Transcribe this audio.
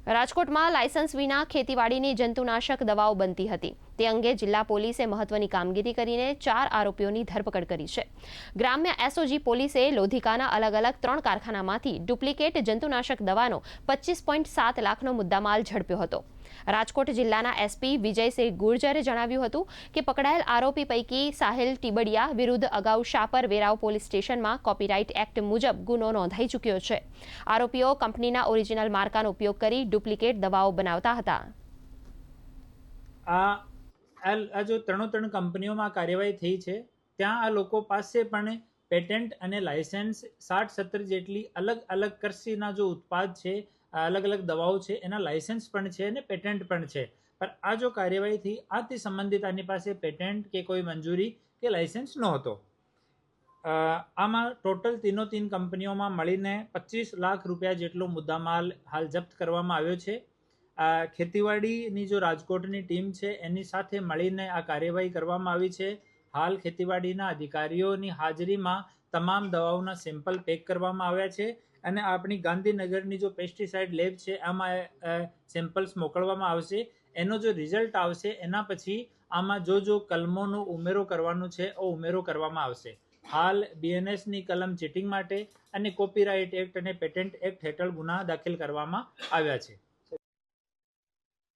રાજકોટમાં લાયસન્સ વિના ખેતીવાડીની જંતુનાશક દવાઓ બનતી હતી. તે અંગે જિલ્લા પોલીસે મહત્વની કામગીરી કરીને 4 આરોપીઓની ધરપકડ કરી છે. ગ્રામ્ય એસઓજી પોલીસે લોધિકાના અલગ અલગ 3 કારખાનામાંથી ડુપ્લિકેટ જંતુનાશક દવાનો 25.7 લાખનો મુદ્દામાલ ઝડપ્યો હતો. રાજકોટ જિલ્લાના એસપી વિજયસિંહ ગુર્જરે જણાવ્યું હતું કે પકડાયેલ આરોપી પૈકી સાહિલ ટીબડિયા વિરુદ્ધ અગાઉ શાપર વેરાવ પોલીસ સ્ટેશનમાં કોપીરાઇટ એક્ટ મુજબ ગુનો નોંધાઈ ચૂક્યો છે. આરોપીઓ કંપનીના ઓરિજિનલ માર્કાનો ઉપયોગ કરી ડુપ્લિકેટ દવાઓ બનાવતા હતા. આ જો ત્રણ કંપનીઓમાં કાર્યવાહી થઈ છે, ત્યાં આ લોકો પાસે પણ પેટન્ટ અને લાયસન્સ 60-70 જેટલી અલગ અલગ કૃષિના જો ઉત્પાદ છે, અલગ અલગ દવાઓ છે, એના લાયસન્સ પણ છે અને પેટન્ટ પણ છે. પણ આ જો કાર્યવાહી થઈ, આથી સંબંધિત આની પાસે પેટન્ટ કે કોઈ મંજૂરી કે લાયસન્સ નહોતો. આમાં ટોટલ ત્રણ કંપનીઓમાં મળીને 25 લાખ રૂપિયા જેટલો મુદ્દામાલ હાલ જપ્ત કરવામાં આવ્યો છે. ખેતીવાડીની જો રાજકોટની ટીમ છે, એની સાથે મળીને આ કાર્યવાહી કરવામાં આવી છે. હાલ ખેતીવાડીના અધિકારીઓની હાજરીમાં તમામ દવાઓના સેમ્પલ પેક કરવામાં આવ્યા છે અને આપણી ગાંધીનગરની જો પેસ્ટિસાઇડ લેબ છે, આમાં સેમ્પલ્સ મોકલવામાં આવશે. એનો જો રિઝલ્ટ આવશે, એના પછી આમાં જો કલમોનો ઉમેરો કરવાનો છે, એ ઉમેરો કરવામાં આવશે. હાલ બીએનએસની કલમ ચીટિંગ માટે અને કોપીરાઇટ એક્ટ અને પેટન્ટ એક્ટ હેઠળ ગુના દાખલ કરવામાં આવ્યા છે.